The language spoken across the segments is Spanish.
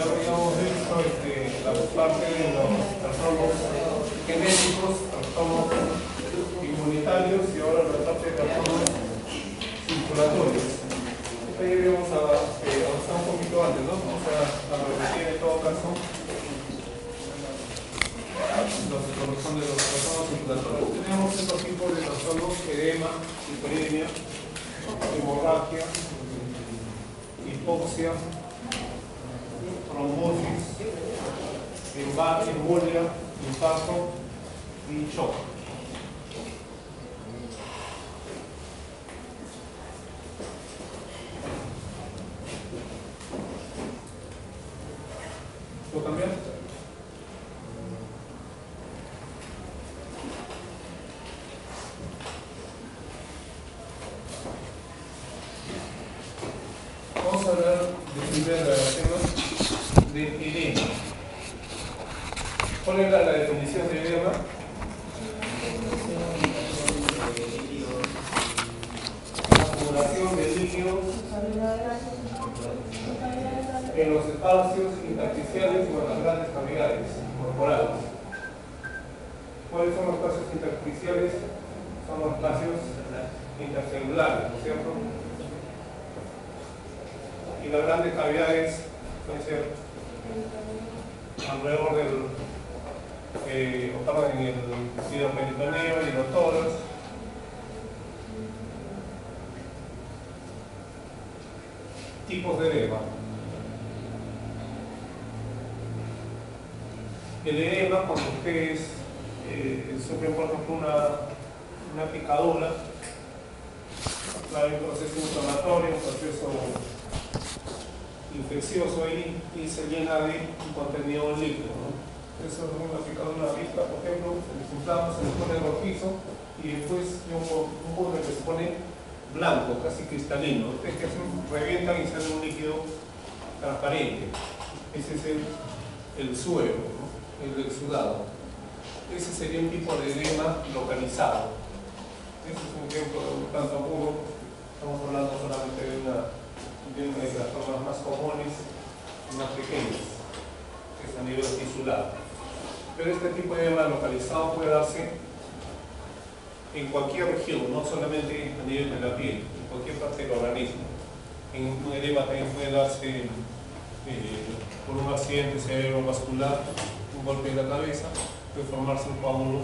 ya habíamos visto la parte de los trastornos genéticos, trastornos inmunitarios y ahora la parte de trastornos circulatorios. Ahí debemos avanzar un poquito antes, ¿no? Vamos a repetir en todo caso los que corresponden a los trastornos circulatorios. Tenemos estos tipos de trastornos: edema, hiperemia, hemorragia, hipoxia, trombosis, embolia, infarto y shock. ¿Puedo cambiar? Vamos a hablar de primera relación de edema. ¿Cuál es la definición de edema? Acumulación de líquidos en los espacios intersticiales o en las grandes cavidades corporales. ¿Cuáles son los espacios intersticiales? Son los espacios intercelulares, ¿no es cierto? Y las grandes cavidades pueden ser alrededor del en el hidroperitoneo y los tórax. Tipos de edema. El edema, cuando ustedes sufren por ejemplo una picadura, hay un proceso inflamatorio, un proceso infeccioso ahí y se llena de un contenido líquido, ¿no? Eso es una picadura vista, por ejemplo, se les inflama, se les pone rojizo y después un borde que se pone blanco, casi cristalino. Ustedes que hacen, revientan y sale un líquido transparente. Ese es el suero, ¿no? El exudado. Ese sería un tipo de edema localizado. Ese es un ejemplo de un tanto puro. Estamos hablando solamente de una de las formas más comunes y más pequeñas, que es a nivel tisular. Pero este tipo de edema localizado puede darse en cualquier región, no solamente a nivel de la piel, en cualquier parte del organismo. Un edema también puede darse por un accidente cerebrovascular, un golpe de la cabeza, puede formarse un coágulo,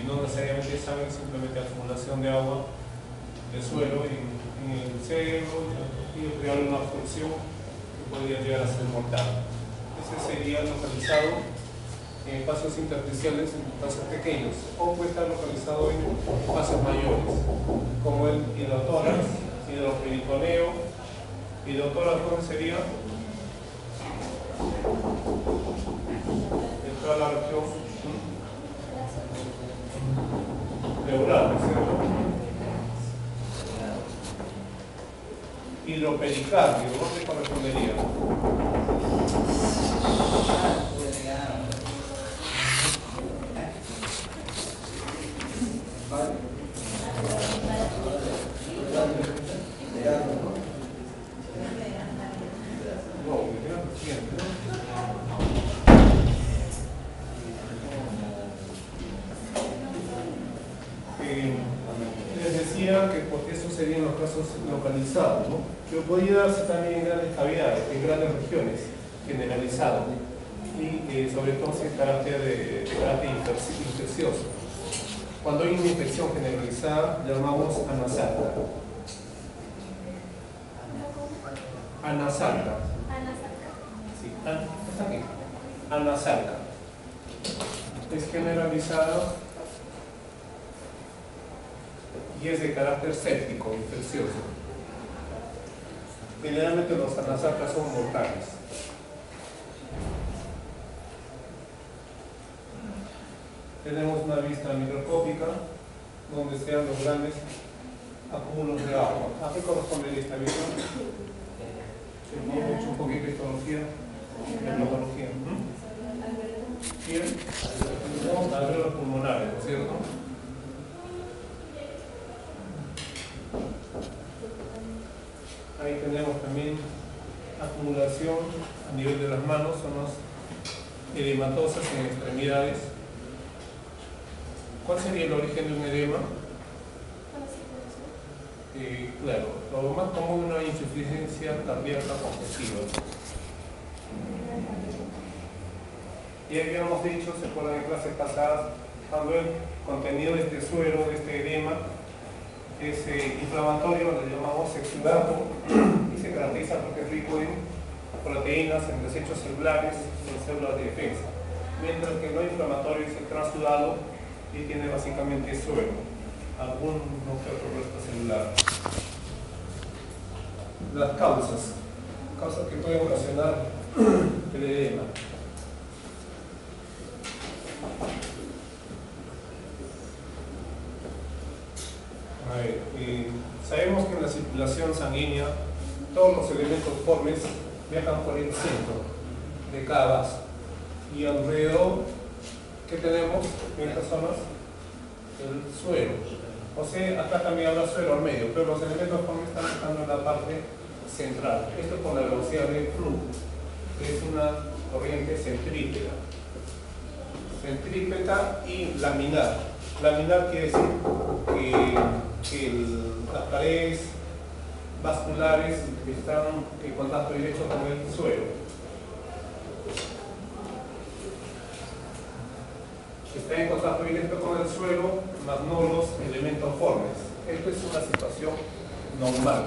no necesariamente de sangre, simplemente acumulación de agua del suelo en el cerebro y crear una obstrucción que podría llegar a ser mortal. Ese sería localizado en espacios intersticiales, en espacios pequeños, o puede estar localizado en espacios mayores, como el hidrotórax, hidroperitoneo. Hidrotórax, ¿dónde sería? En toda la región pleural, ¿cierto? Hidropericardio, ¿dónde correspondería? Les decía que porque esos serían los casos localizados, ¿no? Pero podría darse también en grandes cavidades, en grandes regiones, generalizado, y sobre todo si es carácter infeccioso. Cuando hay una infección generalizada, llamamos anasalta. Anasalta. Sí, está aquí. Anasalta. Es generalizada y es de carácter séptico, infeccioso. Generalmente los anasaltas son mortales. Tenemos una vista microscópica donde se dan los grandes acúmulos de agua. ¿A qué corresponde esta vista? Hemos hecho un poquito de histología, dermatología. Bien, tenemos alveolos pulmonares, ¿no es cierto? Ahí tenemos también acumulación a nivel de las manos, zonas edematosas en extremidades. ¿Cuál sería el origen de un edema? Claro, lo más común es una insuficiencia cardíaca congestiva. Y habíamos dicho, se acuerdan en clases pasadas, cuando el contenido de este suero, de este edema, es inflamatorio, lo llamamos exudato, y se caracteriza porque es rico en proteínas, en desechos celulares, en células de defensa. Mientras que no inflamatorio es el transudado y tiene básicamente suero, algún que otro resto celular. Las causas que pueden ocasionar el edema. Sabemos que en la circulación sanguínea todos los elementos formes viajan por el centro de cada vaso y alrededor, ¿qué tenemos en estas zonas? El suero. O sea, acá también habrá suero al medio, pero los elementos formes están estando en la parte central. Esto es por la velocidad del flujo, que es una corriente centrípeta. Centrípeta y laminar. Laminar quiere decir que las paredes vasculares están en contacto directo con el suelo. Está en contacto directo con el suelo, más no los elementos formes. Esto es una situación normal.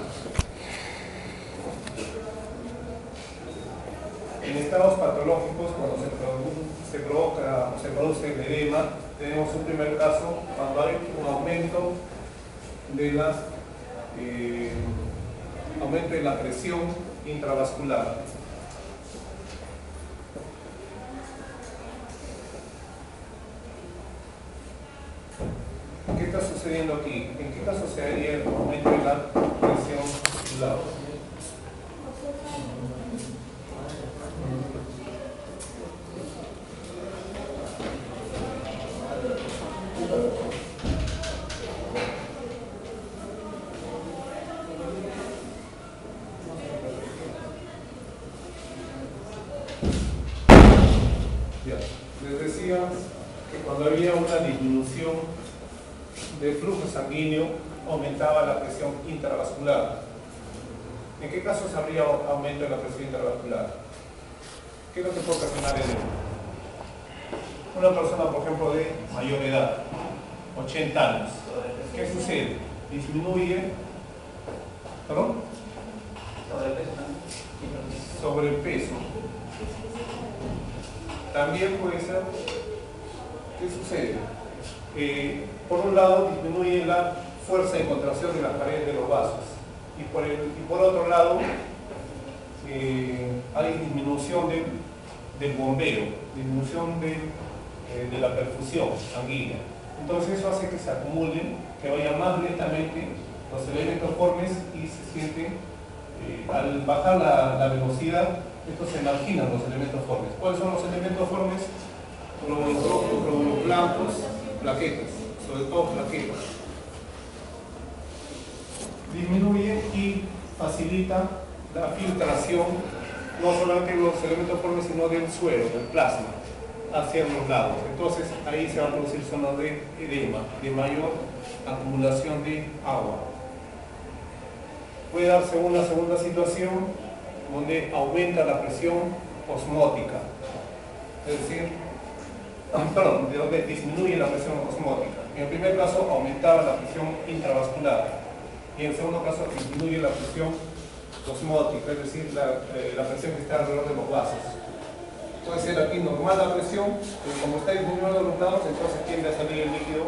En estados patológicos, cuando se produce el edema, tenemos un primer caso cuando hay un aumento de la presión intravascular. ¿Qué está sucediendo aquí? ¿En qué caso se haría el aumento de la presión vascular? Les decía que cuando había una disminución del flujo sanguíneo aumentaba la presión intravascular. ¿En qué casos habría aumento de la presión intravascular? ¿Qué es lo que puede ocasionar el edema? Una persona, por ejemplo, de mayor edad, 80 años, ¿qué sucede? Disminuye, ¿perdón? Sobrepeso. También puede ser, ¿qué sucede? Por un lado disminuye la fuerza de contracción de las paredes de los vasos y por otro lado hay disminución del bombeo, disminución de la perfusión sanguínea. Entonces eso hace que se acumulen, que vayan más lentamente los elementos formes y se sienten, al bajar la velocidad, estos se marginan los elementos formes. ¿Cuáles son los elementos formes? Los blancos, plaquetas, sobre todo plaquetas. Disminuye y facilita la filtración, no solamente de los elementos formes, sino del suero, del plasma, hacia los lados. Entonces ahí se van a producir zonas de edema, de mayor acumulación de agua. Puede darse una segunda situación donde aumenta la presión osmótica, es decir, donde disminuye la presión osmótica. En el primer caso aumentaba la presión intravascular y en el segundo caso disminuye la presión osmótica, es decir, la presión que está alrededor de los vasos. Puede ser aquí normal la presión, pero como está disminuyendo los lados, entonces tiende a salir el líquido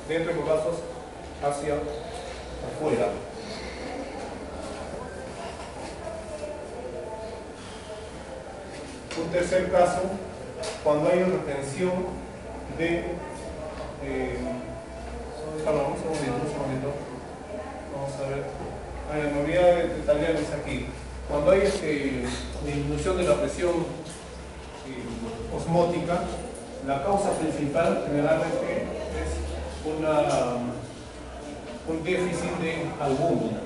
dentro de los vasos hacia afuera. Un tercer caso, cuando hay retención de... un segundito. Vamos a ver. Me olvidé de detallarles aquí. Cuando hay disminución de la presión osmótica, la causa principal generalmente es un déficit de albúmina.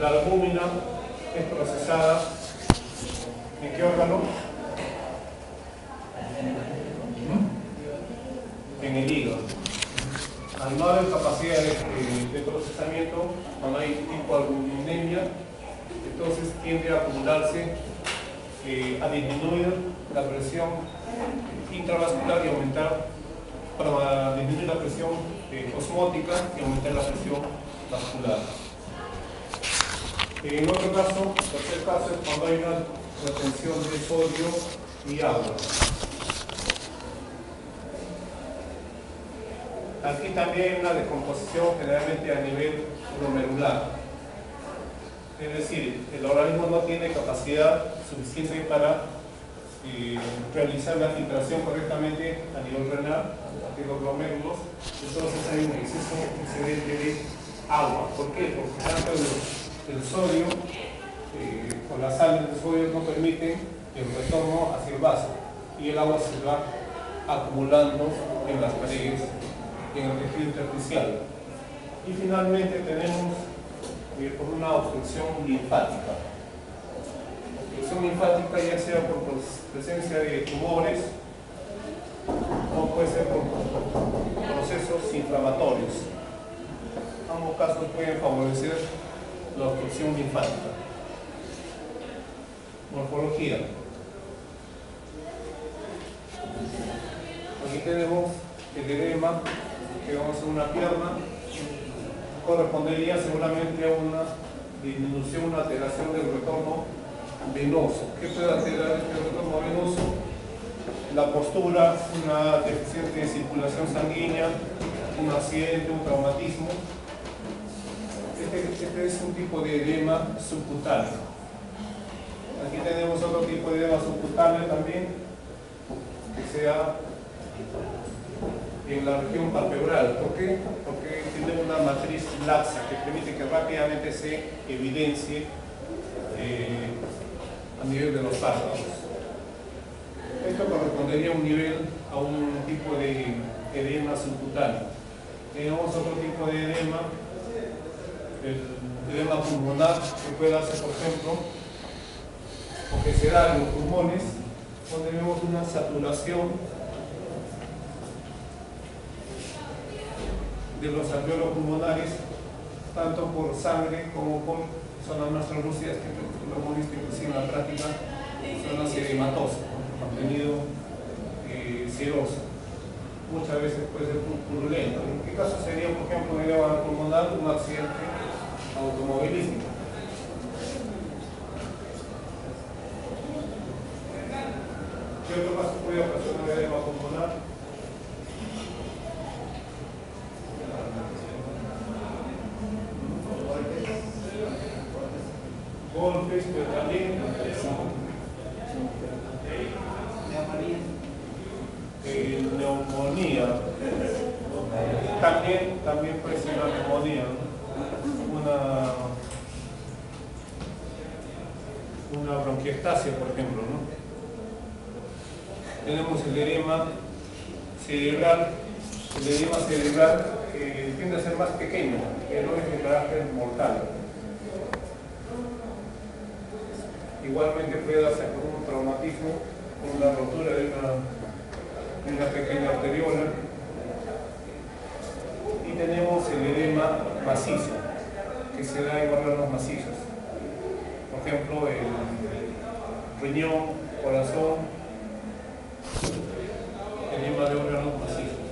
La albúmina es procesada ¿En qué órgano? En el hígado. Al no haber capacidad de procesamiento, cuando hay tipo albuminemia, entonces tiende a acumularse, a disminuir la presión intravascular y aumentar, para disminuir la presión osmótica y aumentar la presión vascular. En otro caso, el tercer caso es cuando hay una retención de sodio y agua. Aquí también hay una descomposición generalmente a nivel glomerular. Es decir, el organismo no tiene capacidad suficiente para realizar la filtración correctamente a nivel renal, a partir de los glomérulos. Entonces hay un exceso excedente de agua. ¿Por qué? Porque tanto el sodio o las sales de sodio no permiten el retorno hacia el vaso y el agua se va acumulando en las paredes, en el tejido intersticial. Y finalmente tenemos por una obstrucción linfática. Obstrucción linfática ya sea por presencia de tumores o puede ser por procesos inflamatorios. Ambos casos pueden favorecer la obstrucción linfática. Morfología. Aquí tenemos el edema que vamos a una pierna, correspondería seguramente a una disminución, una alteración del retorno venoso. ¿Qué puede alterar este retorno venoso? La postura, una deficiente circulación sanguínea, un accidente, un traumatismo. Este es un tipo de edema subcutáneo. Aquí tenemos otro tipo de edema subcutáneo también, que sea en la región palpebral. ¿Por qué? Porque tiene una matriz laxa que permite que rápidamente se evidencie a nivel de los párpados. Esto correspondería a un tipo de edema subcutáneo. Tenemos otro tipo de edema, el edema pulmonar, que puede darse, por ejemplo, o que se da en los pulmones, donde vemos una saturación de los alveolos pulmonares, tanto por sangre como por zonas más translúcidas, que lo hemos visto inclusive en la práctica, zonas edematosas, contenido seroso. Muchas veces puede ser purulento. ¿En qué caso sería, por ejemplo, un edema pulmonar, un accidente automovilístico? ¿Qué otro caso puede ocasionar edema pulmonar? Golpes, pero también neumonía. También puede ser una neumonía, una bronquiectasia, por ejemplo, ¿no? Tenemos el edema cerebral. El edema cerebral tiende a ser más pequeño, pero no es de carácter mortal. Igualmente puede darse por un traumatismo, una rotura de una pequeña arteriola. Y tenemos el edema macizo, que se da en órganos macizos. Por ejemplo, el riñón, corazón, edema de órganos macizos.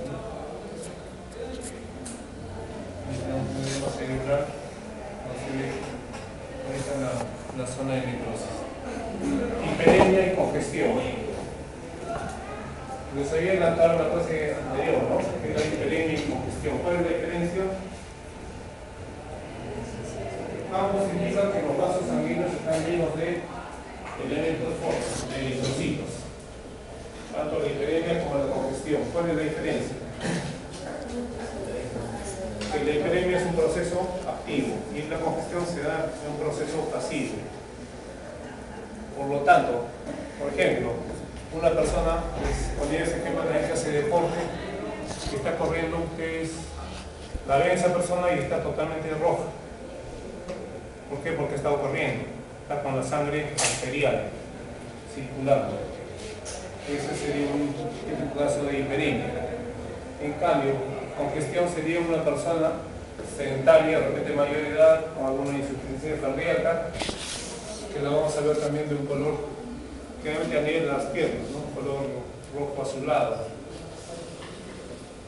El edema cerebral, ahí está la zona de necrosis. Hiperemia y congestión. Les había adelantado la clase anterior, ¿no? Que es la hiperemia y congestión. ¿Cuál es la diferencia? Ambos indican que los vasos sanguíneos están llenos de elementos fuertes, de eritrocitos. Tanto la hiperemia como la congestión. ¿Cuál es la diferencia? Que la hiperemia es un proceso activo y la congestión se da en un proceso pasivo. Por lo tanto, por ejemplo, una persona, cuando ese ejemplo de que hace deporte, que está corriendo, ustedes la ven a esa persona y está totalmente roja. ¿Por qué? Porque ha estado corriendo, está con la sangre arterial. circulando. Ese sería un caso de hiperemia. En cambio, congestión sería una persona sedentaria, de repente mayor edad, con alguna insuficiencia cardíaca, que la vamos a ver también de un color que obviamente a nivel de las piernas, ¿no? Un color rojo azulado.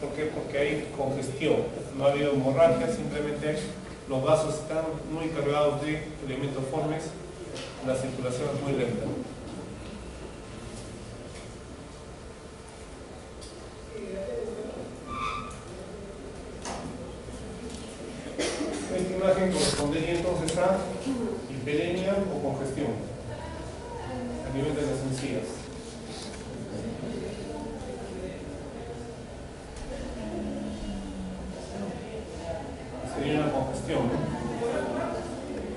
¿Por qué? Porque hay congestión, no ha habido hemorragia, simplemente los vasos están muy cargados de elementos formes, la circulación es muy lenta. Esta imagen correspondería entonces a hiperemia o congestión a nivel de las encías. Sería una congestión,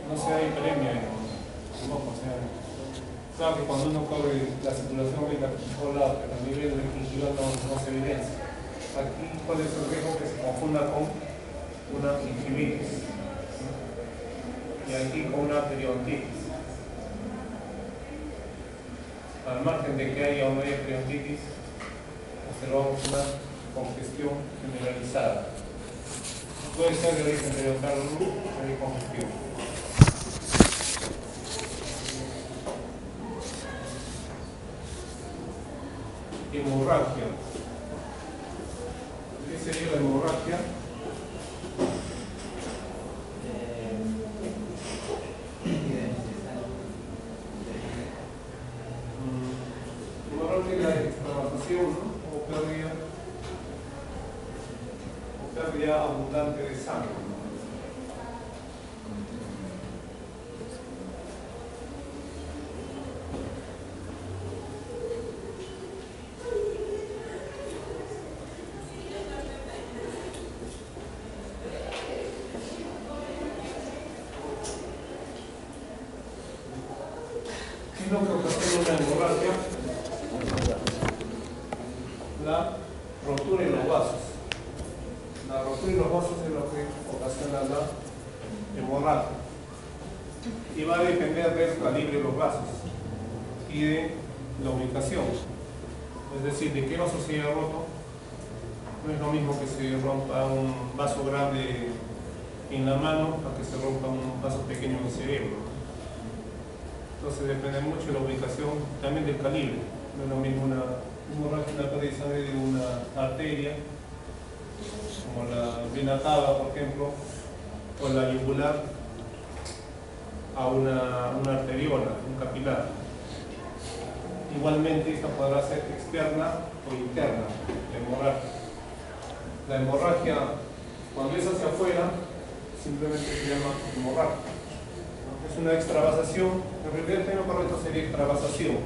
no se da hiperemia en ojo, o sea, claro que cuando uno corre la circulación de por todos lados, pero a nivel de gingival no se evidencia. Aquí, ¿cuál es el riesgo? Que se confunda con una gingivitis y aquí con una periodontitis. Al margen de que haya o no haya periodontitis, observamos una congestión generalizada. Puede ser de origen periodontal o de congestión. Hemorragia. ¿Qué sería la hemorragia? Hemorragia es la extravasación, ¿no? O pérdida abundante de sangre. ¿Qué es lo que ocasiona una hemorragia? La rotura de los vasos. La rotura de los vasos es lo que ocasiona la hemorragia. Y va a depender del calibre de los vasos y de la ubicación. Es decir, de qué vaso se haya roto. No es lo mismo que se rompa un vaso grande en la mano a que se rompa un vaso pequeño en el cerebro. Entonces depende mucho de la ubicación, también del calibre. No es lo mismo una hemorragia, una pérdida de sangre de una arteria, como la vena cava, por ejemplo, o la yugular, a una arteriola, un capilar. Igualmente, esta podrá ser externa o interna, la hemorragia. La hemorragia, cuando es hacia afuera, simplemente se llama hemorragia. Es una extravasación, en realidad el término correcto sería extravasación.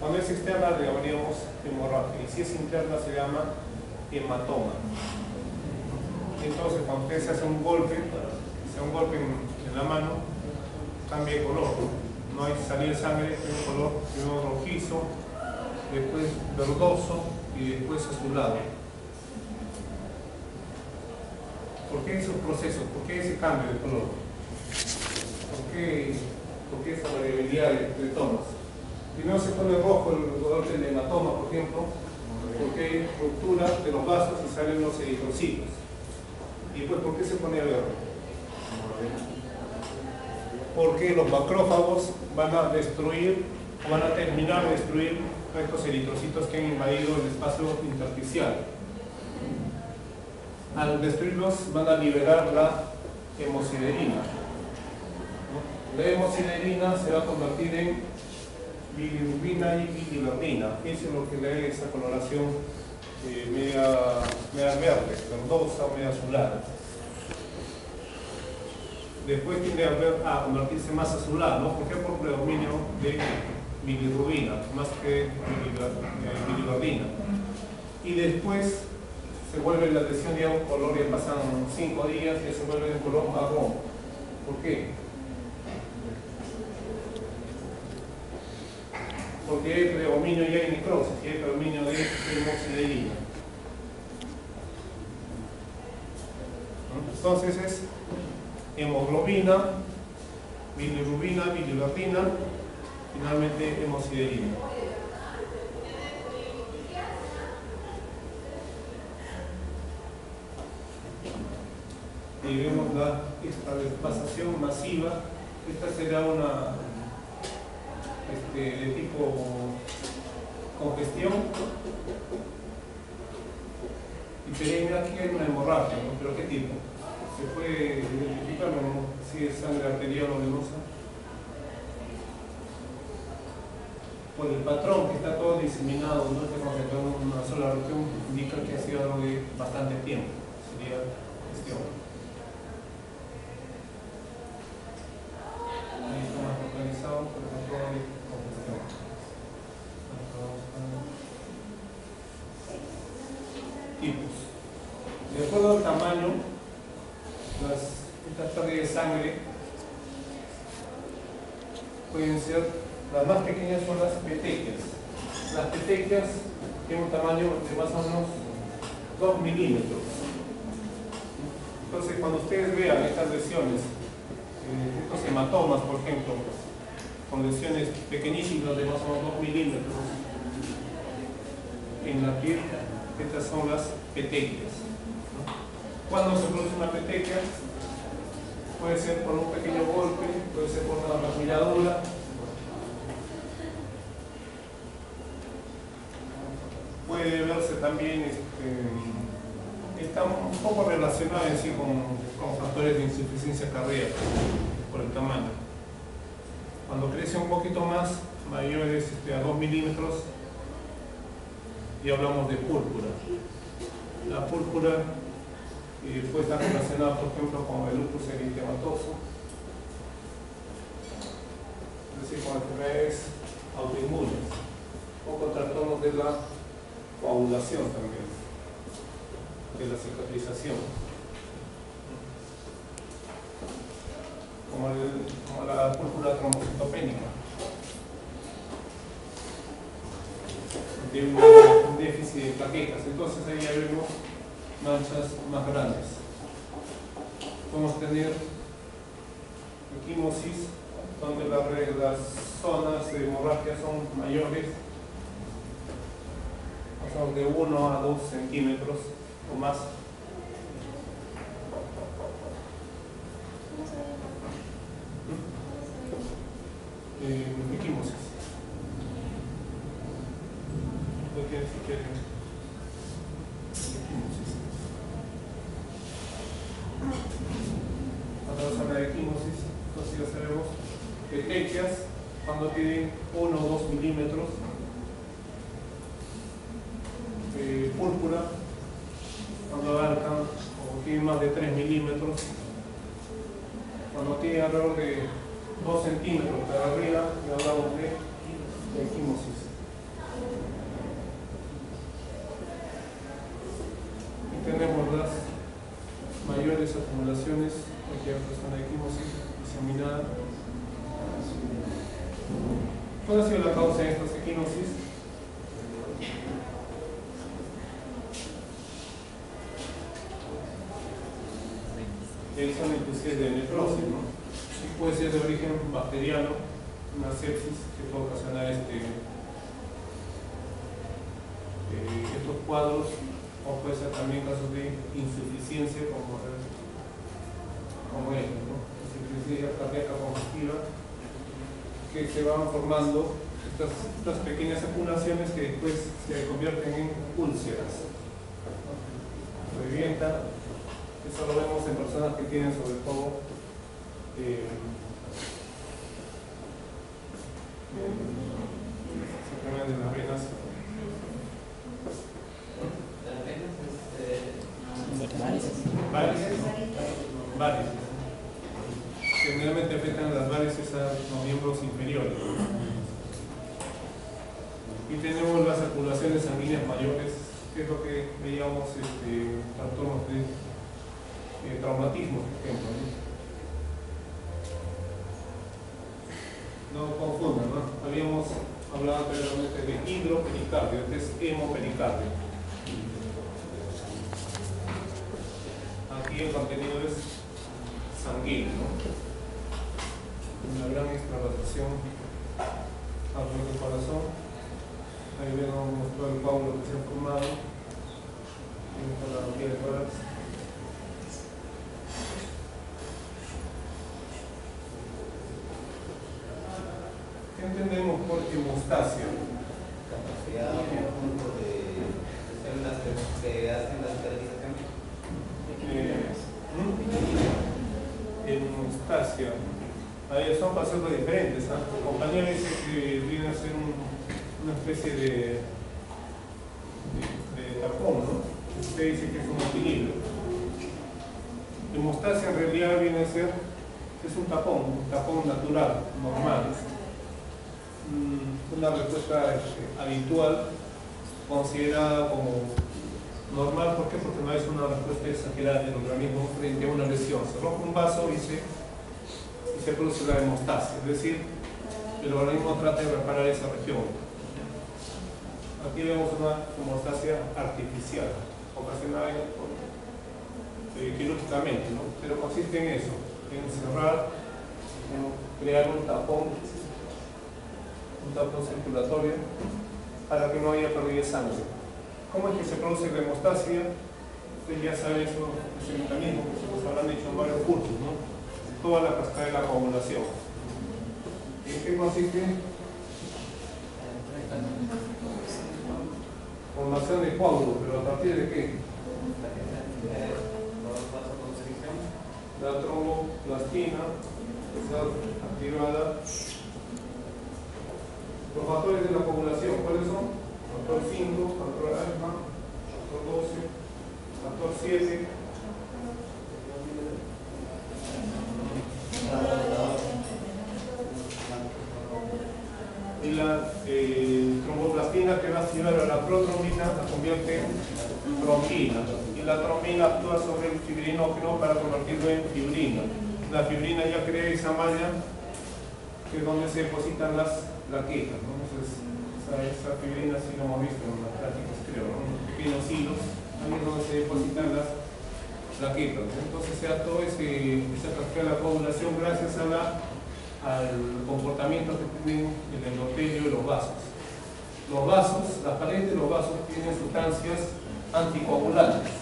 Cuando es externa le llamaríamos hemorragia, y si es interna se llama hematoma. Entonces, cuando usted se hace un golpe, en la mano, cambia de color. No hay salir sangre, es un color primero rojizo, después verdoso y después azulado. ¿Por qué esos procesos? ¿Por qué ese cambio de color? ¿Por qué esa variabilidad de tonos? Primero se pone rojo el color del hematoma, por ejemplo, porque hay ruptura de los vasos y salen los eritrocitos. ¿Y pues por qué se pone verde? Porque los macrófagos van a destruir, o van a terminar de destruir estos eritrocitos que han invadido el espacio intersticial. Al destruirlos van a liberar la hemosiderina. La hemosiderina se va a convertir en bilirrubina y biliverdina. Eso es lo que le da esa coloración media verde, verdosa o media azulada. Después tiende a convertirse más azulada, ¿no? ¿Por qué? Por predominio de bilirrubina, más que biliverdina. Y después se vuelve la lesión ya un color, ya pasan 5 días y se vuelve de color marrón. ¿Por qué? Porque hay predominio ya de necrosis, y hay predominio de hemosiderina. Entonces es hemoglobina, bilirrubina, biliverdina finalmente hemosiderina. Y vemos esta despasación masiva. Esta será una de tipo congestión. Y peregrina aquí hay una hemorragia, ¿no? ¿Pero qué tipo? ¿Se puede identificar o no? Si es sangre arterial o venosa. Por el patrón que está todo diseminado, no está concentrado en una sola región, indica que ha sido algo de bastante tiempo. Sería cuestión. Ahí está más localizado, pero con todo de congestión. Tipos. De acuerdo al tamaño, estas pérdidas de sangre pueden ser, las más pequeñas son las petequias. Las petequias tienen un tamaño de más o menos 2 milímetros. Entonces, cuando ustedes vean estas lesiones, estos hematomas, por ejemplo, con lesiones pequeñísimas de más o menos 2 milímetros en la piel, estas son las petequias. ¿Cuándo se produce una petequia? Puede ser por un pequeño golpe, puede ser por una rasguñadura, puede verse también, está un poco relacionado en sí con factores de insuficiencia cardíaca por el tamaño. Cuando crece un poquito más, mayores a 2 milímetros, y hablamos de púrpura. La púrpura puede estar relacionada, por ejemplo, con el lupus eritematoso, es decir, con enfermedades autoinmunes, o con trastornos de la coagulación también, de la cicatrización, como la púrpura trombocitopénica. De un déficit de plaquetas, entonces ahí ya vemos manchas más grandes. Podemos tener equimosis, donde las zonas de hemorragia son mayores, son de 1 a 2 centímetros o más. Equimosis. Si quieren. Cuando vamos a hablar de equimosis, entonces ya sabemos petequias cuando tienen 1 o 2 milímetros, púrpura cuando abarcan o tienen más de 3 milímetros, cuando tienen alrededor de 2 centímetros para arriba, y hablamos de equimosis. Tenemos las mayores acumulaciones, aquí hay otra zona de equimosis diseminada. ¿Cuál ha sido la causa de estas equimosis? Son inclusive de necrosis, ¿no? Y puede ser de origen bacteriano, una sepsis que puede ocasionar estos cuadros, o puede ser también casos de insuficiencia como esto, ¿no? Insuficiencia cardíaca congestiva, que se van formando estas pequeñas acumulaciones que después se convierten en úlceras, ¿no? Revientan. Eso lo vemos en personas que tienen sobre todo enfermedades de las venas. Varices. Generalmente afectan las varices a los miembros inferiores. Y tenemos las acumulaciones sanguíneas mayores, que es lo que veíamos trastornos de traumatismo, por ejemplo. No confundan, ¿no? Habíamos hablado anteriormente de hidropericardio, este es hemopericardio. Aquí el contenido es sanguíneo, ¿no? Una gran extravasación alrededor del corazón. Ahí vemos todo el coágulo que se ha formado. Con la vía de tórax. ¿Qué entendemos por hemostasia? Capacidad o conjunto de células que hacen la esterilización. Hemostasia. Ahí son conceptos diferentes. El compañero dice que viene a ser una especie de tapón, ¿no? Usted dice que es un equilibrio. Hemostasia en realidad viene a ser, es un tapón natural, normal. Una respuesta habitual, considerada como normal. ¿Por qué? Porque no es una respuesta exagerada del organismo frente a una lesión. Se rompe un vaso y se produce la hemostasia, es decir, el organismo trata de reparar esa región. Aquí vemos una hemostasia artificial, ocasionada quirúrgicamente, ¿no? Pero consiste en eso, en cerrar, en crear un tapón circulatorio para que no haya pérdida de sangre. ¿Cómo es que se produce la hemostasia? Ustedes ya saben eso, ese mecanismo que se nos habrán hecho en varios cursos, ¿no? Toda la cascada de la coagulación. ¿En qué consiste? Formación de coágulos, pero ¿a partir de qué? La tromboplastina está activada. Los factores de la coagulación, ¿cuáles son? Factor 5, factor alfa, factor 12, factor 7. Y la tromboplastina que va a activar a la protrombina la convierte en trombina. Y la trombina actúa sobre el fibrinógeno para convertirlo en fibrina. La fibrina ya crea esa malla que es donde se depositan las plaquetas, ¿no? Entonces, esa fibrina sí lo hemos visto en las prácticas, creo, ¿no? En pequeños hilos, ahí es donde se depositan las plaquetas, ¿no? Entonces se da toda esa cascada de la coagulación gracias al comportamiento que tienen el endotelio y los vasos. Los vasos, las paredes de los vasos tienen sustancias anticoagulantes,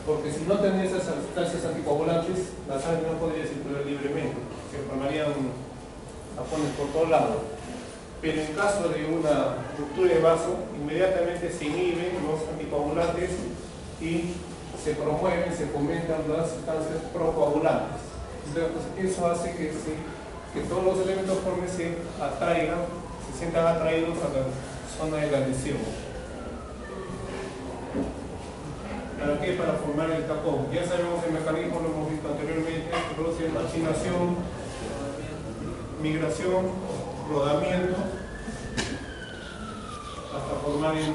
porque si no tenían esas sustancias anticoagulantes, la sangre no podría circular libremente, se formarían tapones por todos lados. Pero en caso de una ruptura de vaso, inmediatamente se inhiben los anticoagulantes y se promueven, se fomentan las sustancias procoagulantes. Entonces, eso hace que todos los elementos formes se atraigan, se sientan atraídos a la zona de la lesión. ¿Para qué? Para formar el tapón. Ya sabemos el mecanismo, lo hemos visto anteriormente, se produce machinación, migración, rodamiento, hasta formar el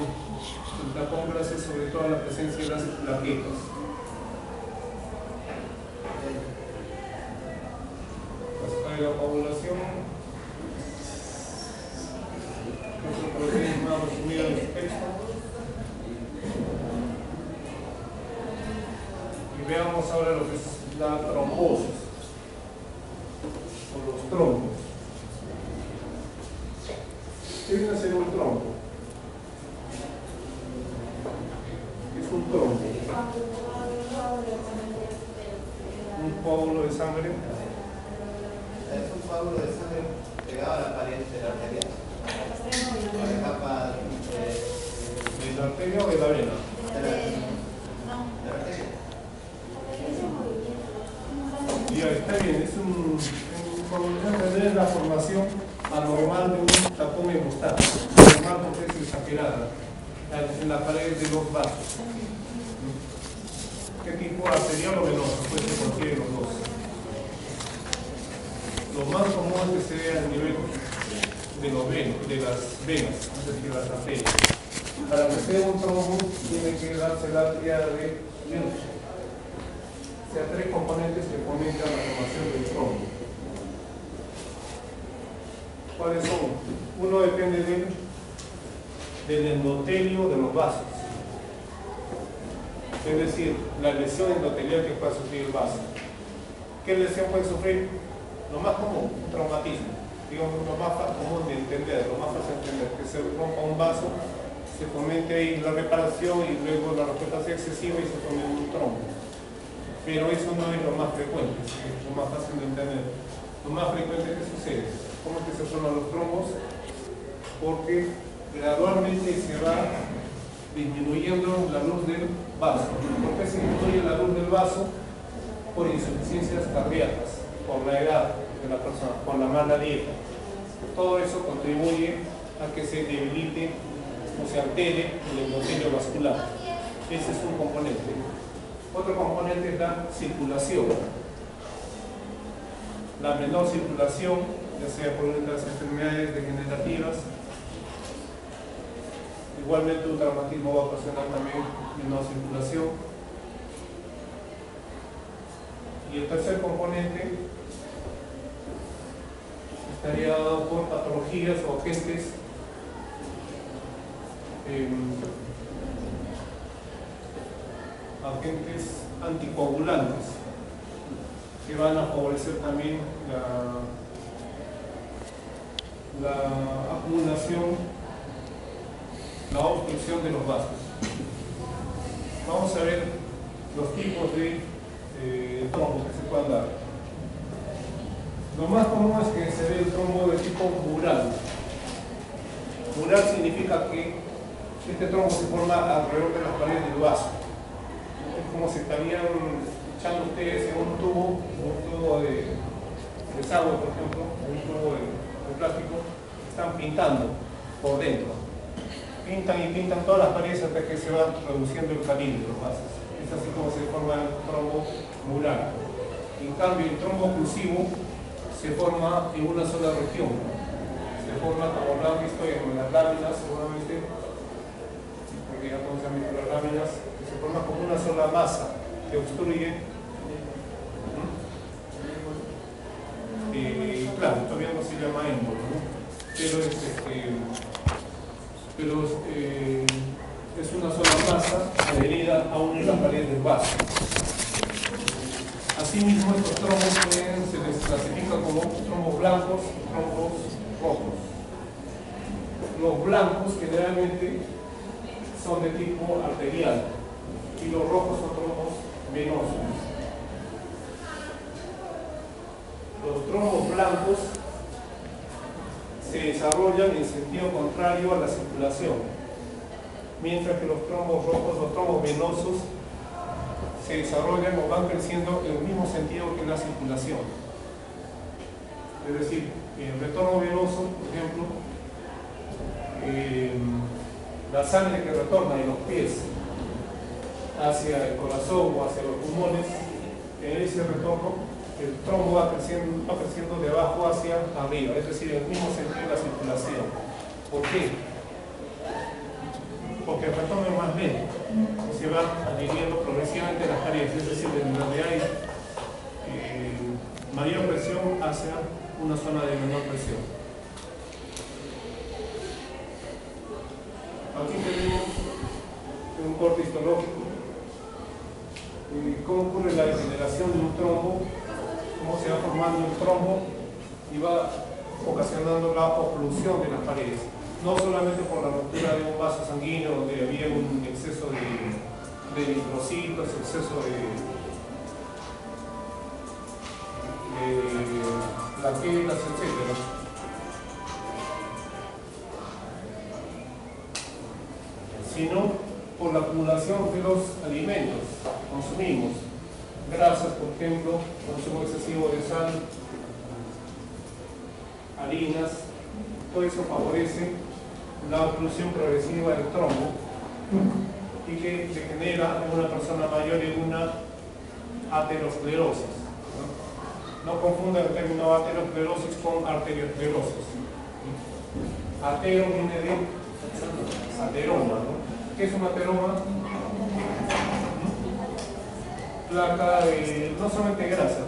tapón gracias sobre todo a la presencia de las plaquetas. Cascada de la coagulación. Nuestro proceso más resumido en el texto. Y veamos ahora lo que es la trombosis o los trombos. ¿Qué viene a ser un trombo? ¿Qué es un trombo? Un coágulo de sangre. Es un coágulo de sangre pegado a la pared de la arteria. A la capa ¿De la arteria o de la vena? de la arteria. Ya, está bien, es la formación anormal de un tapón hemostático, normal porque es exagerada en la pared de los vasos. ¿Qué tipo arterial o venoso? Pues se consigue los dos. Lo más común es que se vea a nivel de las venas, es decir, las arterias. Para que sea un trombo tiene que darse la arteria de Wilson. O sea, tres componentes que fomentan la formación del trombo. ¿Cuáles son? Uno depende del endotelio de los vasos. Es decir, la lesión endotelial que pueda sufrir el vaso. ¿Qué lesión puede sufrir? Lo más común, un traumatismo. digamos, lo más común de entender, lo más fácil de entender, que se rompa un vaso, se fomente ahí la reparación y luego la reparación excesiva y se fomente un trombo. Pero eso no es lo más frecuente, es lo más fácil de entender. Lo más frecuente que sucede, ¿cómo es que se forman los trombos? Porque gradualmente se va disminuyendo la luz del vaso. ¿Por qué se disminuye la luz del vaso? Por insuficiencias cardíacas, por la edad de la persona, por la mala dieta. Todo eso contribuye a que se debilite o se altere el endotelio vascular. Ese es un componente. Otro componente es la circulación. La menor circulación, ya sea por una de las enfermedades degenerativas, igualmente un traumatismo va a ocasionar también menor circulación. Y el tercer componente estaría dado por patologías o agentes anticoagulantes que van a favorecer también la acumulación, la obstrucción de los vasos. Vamos a ver los tipos de trombos que se puedan dar. Lo más común es que se ve el trombo de tipo mural. Mural significa que este trombo se forma alrededor de las paredes del vaso. Es como si estarían echando ustedes en un tubo de desagüe, por ejemplo, un tubo de plástico, están pintando por dentro. Pintan y pintan todas las paredes hasta que se va reduciendo el calibre de los vasos. Es así como se forma el trombo mural. En cambio, el trombo oclusivo se forma en una sola región. Se forma, como lo han visto en las láminas, seguramente, porque ya todos han visto las láminas, que se forma como una sola masa que obstruye. Claro, todavía no se llama émbolo, ¿no? Pero es una sola masa adherida a una de las paredes del vaso. Asimismo, estos trombos se les clasifica como trombos blancos y trombos rojos. Los blancos generalmente son de tipo arterial y los rojos son trombos venosos. Los trombos blancos se desarrollan en sentido contrario a la circulación, mientras que los trombos rojos, los trombos venosos, se desarrollan o van creciendo en el mismo sentido que la circulación. Es decir, el retorno venoso, por ejemplo, la sangre que retorna de los pies hacia el corazón o hacia los pulmones, en ese retorno el trombo va creciendo de abajo hacia arriba, es decir, en el mismo sentido de la circulación. ¿Por qué? Porque el retorno es más lento y se va adhiriendo progresivamente las paredes, es decir, en donde hay mayor presión hacia una zona de menor presión. Aquí tenemos un corte histológico. ¿Cómo ocurre la degeneración de un trombo? Cómo se va formando el trombo y va ocasionando la oclusión de las paredes. No solamente por la ruptura de un vaso sanguíneo donde había un exceso de eritrocitos, exceso de plaquetas, etc. Sino por la acumulación de los alimentos que consumimos. Grasas, por ejemplo, consumo excesivo de sal, harinas, todo eso favorece la oclusión progresiva del trombo y que se genera en una persona mayor en una aterosclerosis. No confundan el término aterosclerosis con arteriosclerosis. Atero viene de ateroma, ¿no? ¿Qué es un ateroma? Placa de, no solamente grasa,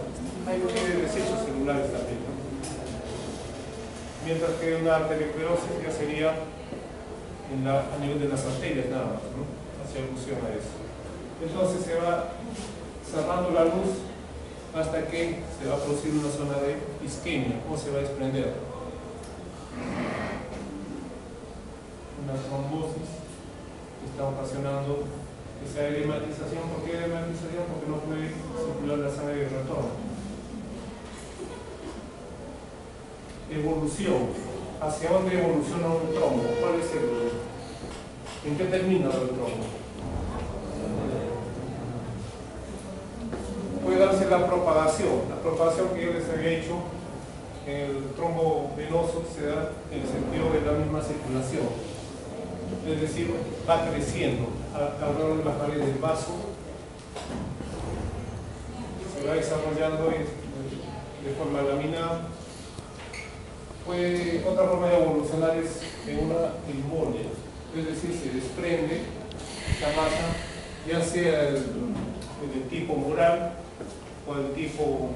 hay desechos celulares también, ¿no? Mientras que una arteriosclerosis ya sería a nivel de las arterias nada más, ¿no? Hace alusión a eso. Entonces se va cerrando la luz hasta que se va a producir una zona de isquemia, o se va a desprender. está ocasionando esa edematización. ¿Por qué edematización? Porque no puede circular la sangre de retorno. Evolución. ¿Hacia dónde evoluciona un trombo? ¿Cuál es ¿En qué termina el trombo? Puede darse la propagación. La propagación que yo les había dicho, el trombo venoso se da en el sentido de la misma circulación. Es decir, va creciendo alrededor de las paredes del vaso, se va desarrollando de forma laminar. Otra forma de evolucionar es en una embolia, es decir, se desprende esta masa, ya sea el tipo mural o el tipo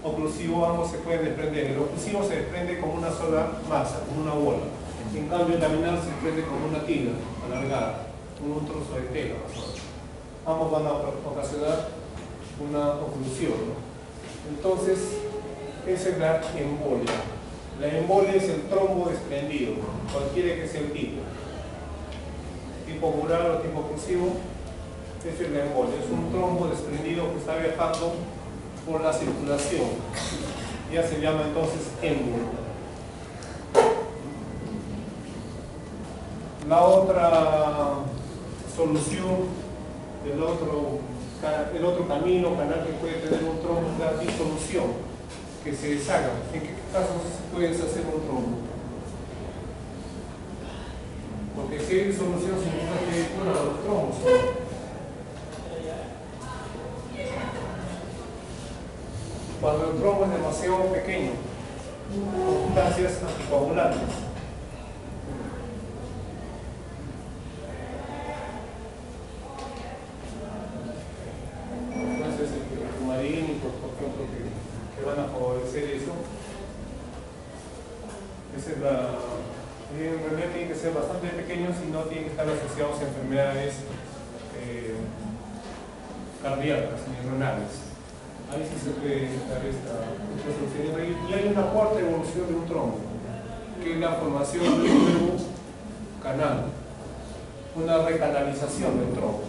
oclusivo. Ambos se pueden desprender. El oclusivo se desprende como una sola masa, como una bola. En cambio, el laminar se desprende como una tira alargada, como un trozo de tela. Ambos van a ocasionar una oclusión, ¿no? Entonces, esa es la embolia. La embolia es el trombo desprendido, cualquiera que sea el tipo mural o tipo oclusivo. Esa es la embolia, es un trombo desprendido que está viajando por la circulación. Ya se llama entonces émbolo. La otra solución, el otro camino, canal que puede tener un trombo es la disolución, que se deshaga. ¿En qué casos se puede deshacer un trombo? Porque si hay disolución significa que hay uno de los trombos. Cuando el trombo es demasiado pequeño, con sustancias anticoagulantes. Entonces, el fumarínico, por ejemplo, que van a favorecer eso. Esa es en realidad tienen que ser bastante pequeños y no tienen que estar asociados a enfermedades cardíacas ni renales. Ahí sí se puede dar esta solución. Y hay una cuarta evolución de un trombo, que es la formación de un nuevo canal, una recanalización del trombo.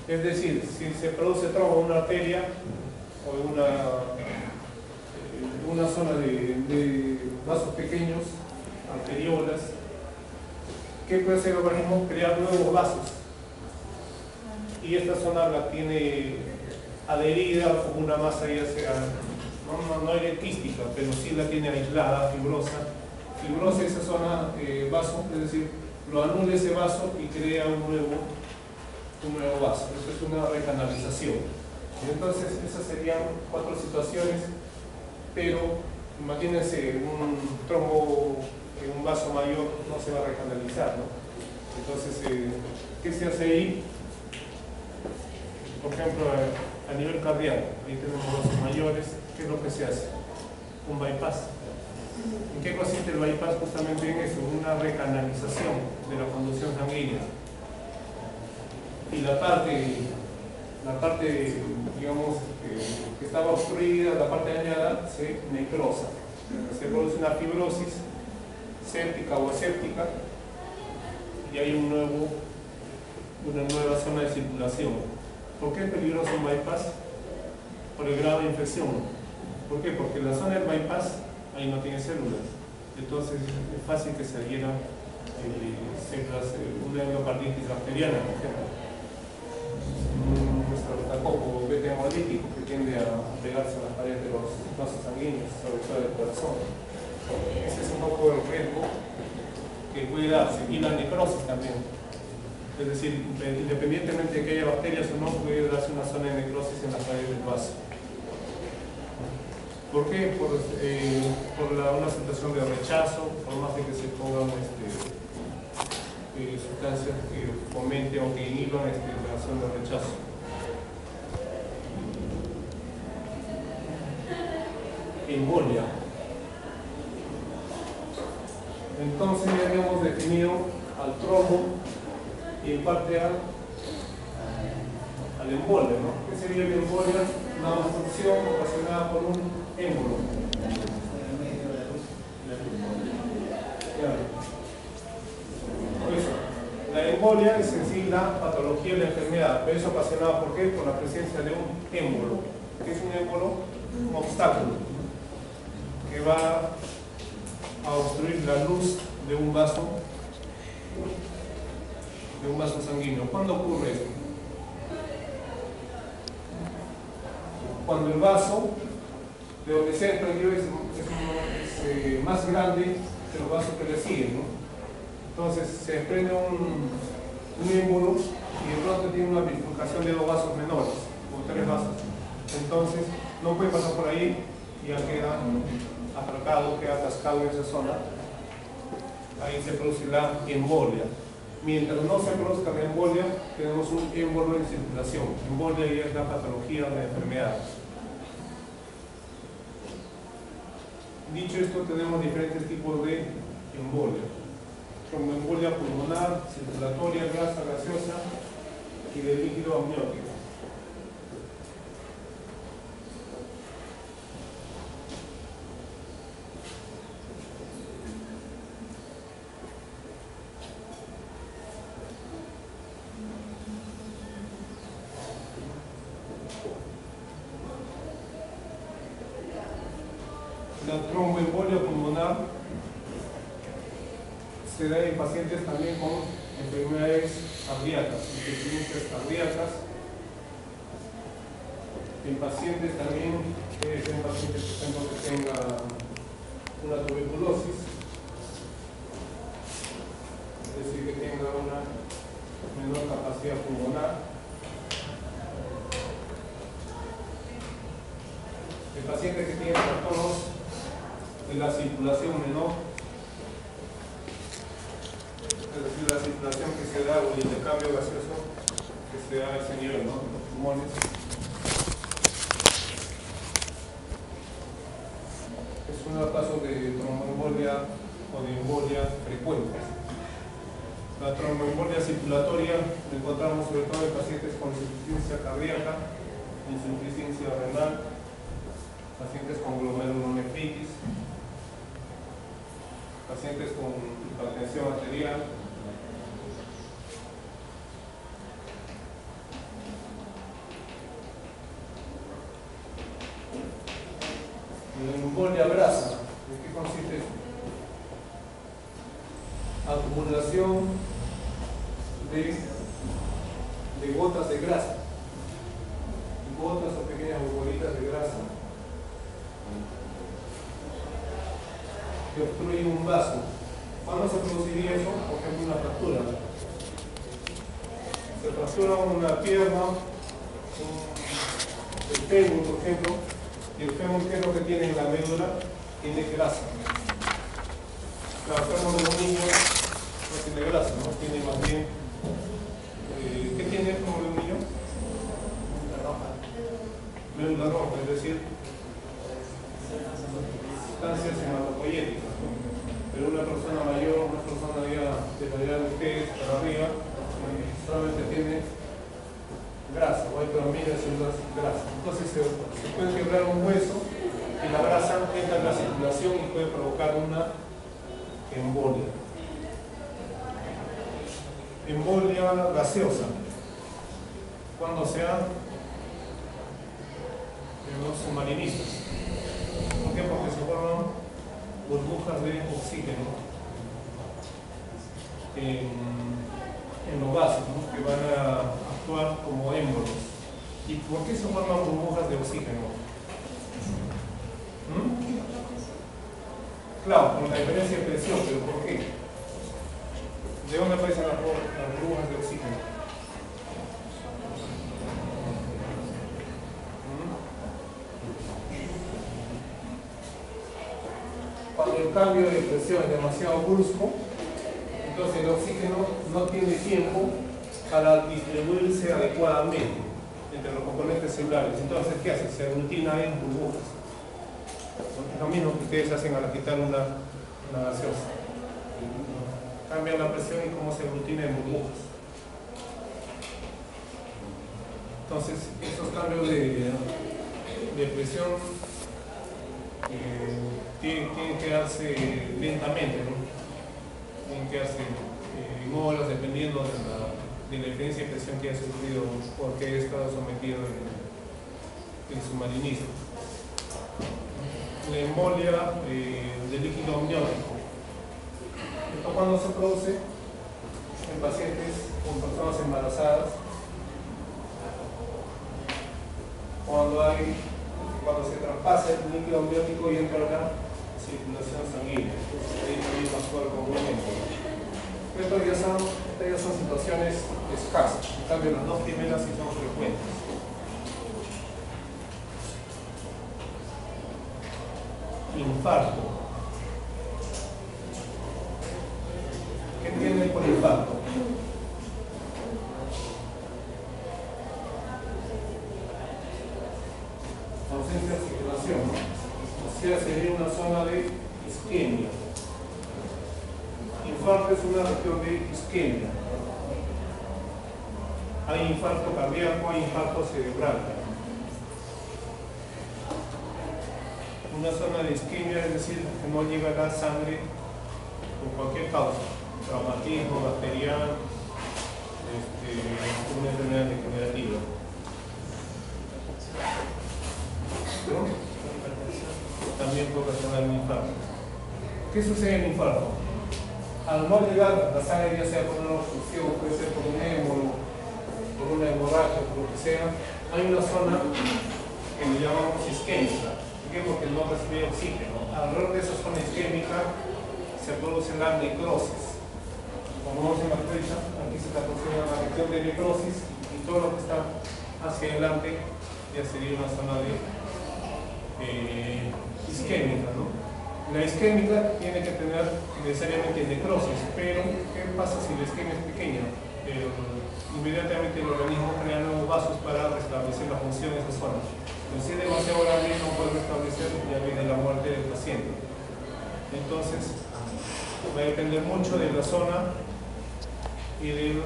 Es decir, si se produce trombo en una arteria o en una zona de vasos pequeños, arteriolas, ¿qué puede hacer el organismo? Crear nuevos vasos. Y esta zona la tiene adherida como una masa, ya sea no electística, pero sí la tiene aislada, fibrosa. Fibrosa esa zona vaso, es decir, lo anula ese vaso y crea un nuevo vaso. Eso es una recanalización. Entonces, esas serían 4 situaciones, pero imagínense, un trombo en un vaso mayor no se va a recanalizar, ¿no? Entonces, ¿qué se hace ahí? Por ejemplo, a nivel cardíaco, ahí tenemos vasos mayores. ¿Qué es lo que se hace? Un bypass. ¿En qué consiste el bypass? Justamente en eso, una recanalización de la conducción sanguínea. Y la parte digamos, que estaba obstruida, la parte dañada, se necrosa. Se produce una fibrosis séptica o aséptica y hay una nueva zona de circulación. ¿Por qué es peligroso un bypass? Por el grado de infección. ¿Por qué? Porque en la zona del bypass ahí no tiene células. Entonces es fácil que se adhieran células, una endocarditis bacteriana, por ejemplo. Un estreptococo beta-hemolítico que tiende a pegarse a las paredes de los vasos sanguíneos, sobre todo del corazón. Ese es un poco el riesgo que puede darse. Y la necrosis también. Es decir, independientemente de que haya bacterias o no, puede darse una zona de necrosis en las paredes del vaso. ¿Por qué? Por una situación de rechazo, por más de que se pongan sustancias que fomenten o que inhiban la acción de rechazo. Embolia. Entonces ya habíamos definido al trombo y en parte al embolia, ¿no? ¿Qué sería el embolia? Una obstrucción ocasionada por un émbolo. embolia es en sí la patología de la enfermedad, pero es ocasionada ¿por qué? Por la presencia de un émbolo. ¿Qué es un émbolo? Un obstáculo que va a obstruir la luz de un vaso sanguíneo. ¿Cuándo ocurre esto? Cuando el vaso de donde se entra es más grande que los vasos que le siguen, ¿no? Entonces se desprende un émbolo y de pronto tiene una bifurcación de dos vasos menores o tres vasos. Entonces no puede pasar por ahí y ya queda atracado, queda atascado en esa zona. Ahí se produce la embolia. Mientras no se produzca la embolia, tenemos un émbolo en circulación. Embolia ya es la patología de la enfermedad. Dicho esto, tenemos diferentes tipos de embolia. Tromboembolia pulmonar, circulatoria, grasa gaseosa y de líquido amniótico. La tromboembolia pulmonar se da en pacientes también con enfermedades cardíacas, insuficiencias cardíacas, en pacientes también, en pacientes por ejemplo que tengan una tuberculosis, es decir, que tenga una menor capacidad pulmonar, en pacientes que tienen trastornos de la circulación menor, es decir, la circulación que se da o el intercambio gaseoso que se da a ese nivel, ¿no? En los pulmones. Es uno de los casos de tromboembolia o de embolia frecuentes. La tromboembolia circulatoria la encontramos sobre todo en pacientes con insuficiencia cardíaca, insuficiencia renal, pacientes con glomerulonefritis, pacientes con hipertensión arterial, la embolia grasa. ¿En qué consiste esto? Acumulación de gotas de grasa, gotas o pequeñas bolitas de grasa que obstruye un vaso. ¿Cuándo se produciría eso? Por ejemplo, una fractura. Se fractura una pierna, el fémur, por ejemplo, y el fémur, ¿qué es lo que tiene en la médula? Tiene grasa. Claro, el fémur de un niño no tiene grasa, ¿no? Tiene más bien. ¿Qué tiene el fémur de un niño? Médula roja, es decir, sustancias hematopoyéticas, ¿no? Pero una persona mayor, una persona ya de la edad de ustedes para arriba, solamente tiene grasa, o hay pirámide de células grasa. Entonces se puede quebrar un hueso y la grasa entra en la circulación y puede provocar una embolia. Embolia gaseosa. Cuando sea en los submarinistas. ¿Por qué? Porque se forman burbujas de oxígeno en los vasos, ¿no? Que van a actuar como émbolos. ¿Y por qué se forman burbujas de oxígeno? Claro, por la diferencia de presión, pero ¿por qué? ¿De dónde aparecen las burbujas de oxígeno? Cuando el cambio de presión es demasiado brusco, entonces el oxígeno no tiene tiempo para distribuirse adecuadamente entre los componentes celulares. Entonces, ¿qué hace? Se aglutina en burbujas. Es lo mismo que ustedes hacen al agitar una gaseosa. Cambian la presión y cómo se aglutina en burbujas. Entonces, esos cambios de presión tienen que darse lentamente, ¿no? Tienen que darse molas, dependiendo de la diferencia de presión que haya sufrido porque haya estado sometido en submarinismo. La embolia de líquido amniótico. Esto cuando se produce en pacientes con personas embarazadas, cuando se traspasa el líquido amniótico y entra la circulación sanguínea. Entonces ahí también pasó el complemento. Estas ya son situaciones escasas, en cambio las dos primeras sí son frecuentes. Infarto. ¿Qué entienden por infarto? Ausencia de circulación, o sea, sería una zona de isquemia. Infarto es una región de isquemia. Hay infarto cardíaco, hay infarto cerebral. Una zona de isquemia, es decir, que no llega la sangre por cualquier causa, traumatismo, bacteriano, una enfermedad degenerativa. ¿No? También puede ocasionar un infarto. ¿Qué sucede en el infarto? Al no llegar la sangre, ya sea por una obstrucción, puede ser por un émbolo, por una hemorragia, por lo que sea, hay una zona que le llamamos isquémica. Porque no recibe oxígeno. Alrededor de esa zona isquémica se produce la necrosis. Como vemos en la flecha, aquí se está produciendo la región de necrosis y todo lo que está hacia adelante ya sería una zona de isquémica, ¿no? La isquémica tiene que tener necesariamente necrosis, pero ¿qué pasa si la isquemia es pequeña? Inmediatamente el organismo crea nuevos vasos para restablecer la función de esa zona. Pero si es demasiado grande no puede restablecer, ya viene la muerte del paciente. Entonces va a depender mucho de la zona y del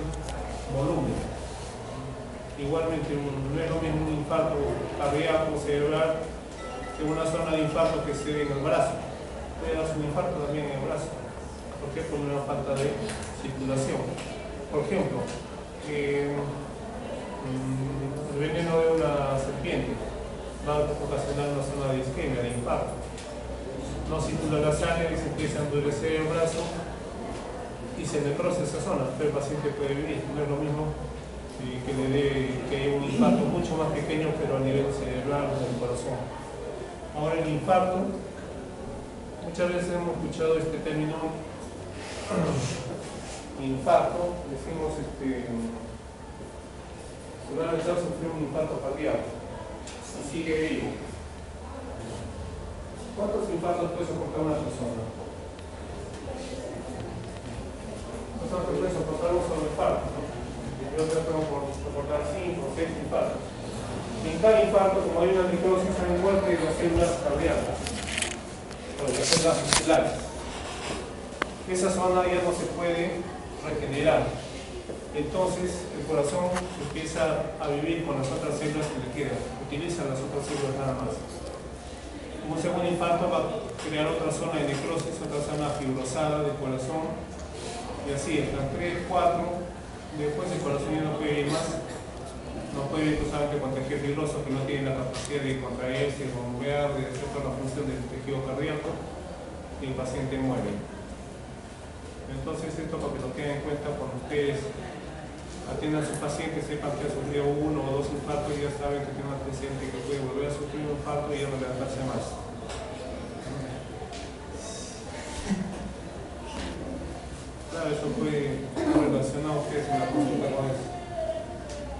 volumen. Igualmente no es lo mismo un infarto cardíaco cerebral que una zona de infarto que se ve en el brazo. Puede darse un infarto también en el brazo. ¿Por qué? Por una falta de circulación. Por ejemplo, el veneno de una serpiente va a ocasionar una zona de isquemia, de infarto. No circula la sangre y se empieza a endurecer el brazo y se necrosa esa zona, pero el paciente puede vivir. No es lo mismo que haya un infarto mucho más pequeño, pero a nivel cerebral o del corazón. Ahora el infarto, muchas veces hemos escuchado este término infarto, decimos una vez sufrió un infarto cardíaco y sigue vivo. ¿Cuántos infartos puede soportar una persona? Nosotros puede soportar un solo infarto, ¿no? Yo tengo que soportar 5 o 6 infartos. En cada infarto, como hay una necrosis, hay muerte de las células cardíacas, o de las células musculares. Esa zona ya no se puede regenerar. Entonces el corazón empieza a vivir con las otras células que le quedan, utiliza las otras células nada más. Un segundo infarto va a crear otra zona de necrosis, otra zona fibrosada del corazón, y así, hasta 3, 4, después el corazón ya no puede ir más, no puede ir solamente con tejido fibroso que no tiene la capacidad de contraerse, de bombear, de hacer toda la función del tejido cardíaco, y el paciente muere. Entonces esto para que lo tengan en cuenta cuando ustedes atiendan a sus pacientes, sepan que ha sufrido 1 o 2 infartos y ya saben que tiene un paciente que puede volver a sufrir un infarto y ya no levantarse más. Claro, eso puede estar relacionado a ustedes en la consulta con eso.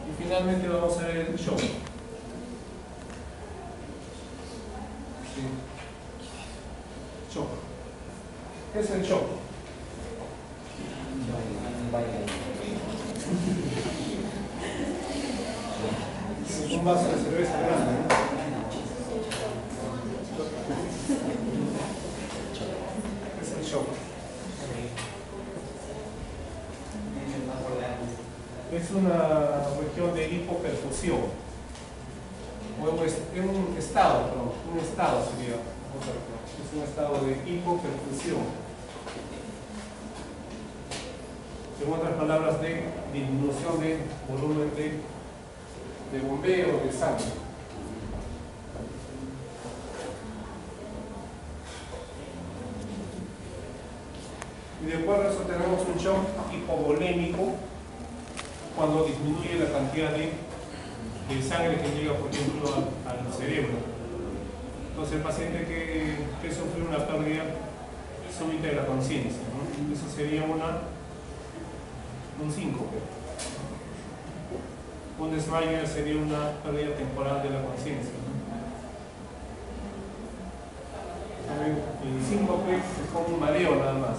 Y finalmente vamos a ver el shock. Sí. Shock. ¿Qué es el shock? Es un vaso de cerveza grande, ¿no? Es el shock. Es una región de hipoperfusión. O es un estado, perdón, un estado sería. Es un estado de hipoperfusión. En otras palabras, de disminución de volumen de bombeo de sangre. Y después de eso tenemos un shock hipovolémico cuando disminuye la cantidad de sangre que llega, por ejemplo, al cerebro. Entonces el paciente que sufre una pérdida súbita de la conciencia, ¿no? Eso sería un síncope. Un desmayo sería una pérdida temporal de la conciencia, ¿no? El síncope es como un mareo nada más.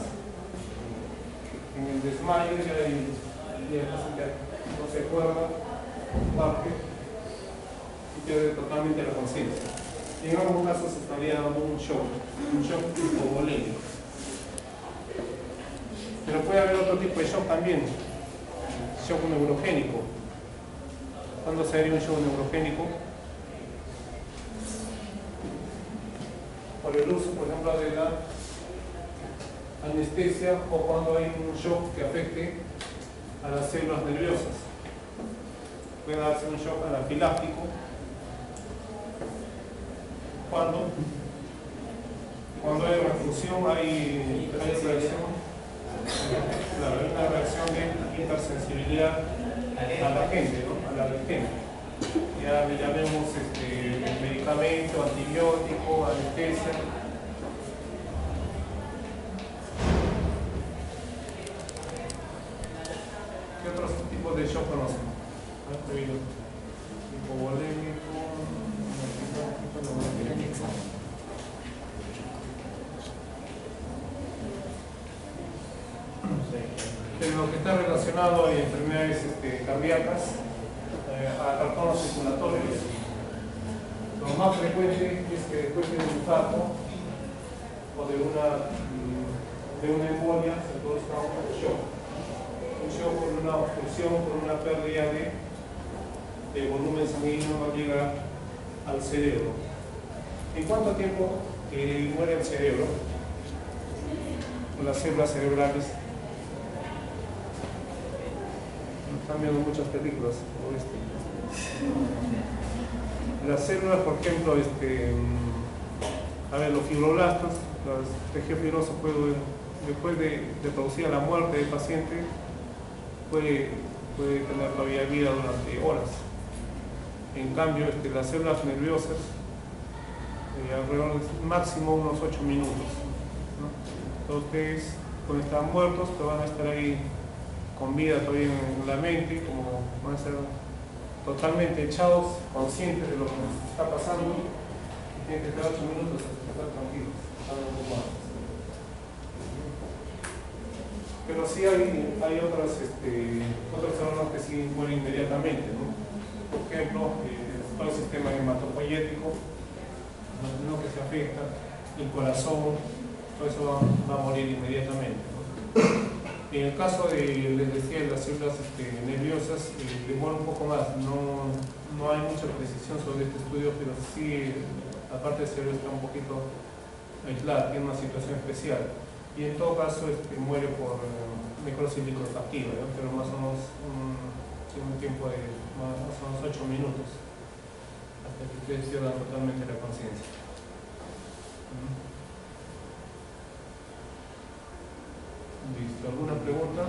En el desmayo ya el paciente no se acuerda, parte y pierde totalmente la conciencia. Y en algunos casos se estaría dando un shock hipovolémico. Pero puede haber otro tipo de shock también, shock neurogénico. ¿Cuándo sería un shock neurogénico? Por el uso, por ejemplo, de la anestesia o cuando hay un shock que afecte a las células nerviosas. Puede darse un shock anafiláctico cuando hay refusión, hay reacción. Claro, hay una reacción de hipersensibilidad a la gente, ¿no? A la gente. Ya vemos medicamento, antibiótico, anestesia. ¿Qué otros tipos de shock conocen? Hipovolémico, neurogénico. Pero lo que está relacionado a enfermedades cardíacas, a trastornos circulatorios, lo más frecuente es que después de un infarto o de una embolia se produzca un shock. Un shock por una obstrucción, por una pérdida de volumen sanguíneo, no llega al cerebro. ¿En cuánto tiempo muere el cerebro? Las células cerebrales. Están viendo muchas películas. Las células, por ejemplo, los fibroblastos, el tejido fibroso puede, después de producir la muerte del paciente, puede tener todavía vida durante horas. En cambio, las células nerviosas, alrededor de máximo unos 8 minutos, ¿no? Entonces, cuando están muertos, pero van a estar ahí con vida todavía en la mente, como van a ser totalmente echados, conscientes de lo que nos está pasando, y tienen que estar 8 minutos hasta estar tranquilos, pero sí hay otros órganos que sí mueren inmediatamente, ¿no? Por ejemplo, todo el sistema hematopoyético, lo que se afecta, el corazón, todo eso va a morir inmediatamente, ¿no? En el caso de, les decía, las células nerviosas, demora un poco más. No hay mucha precisión sobre este estudio, pero sí, la parte del cerebro está un poquito aislada, tiene una situación especial. Y en todo caso muere por necrosis liquefactiva, ¿no? Pero más o menos un tiempo de más o menos 8 minutos, hasta que ustedes pierdan totalmente la conciencia. ¿Listo? ¿Alguna pregunta?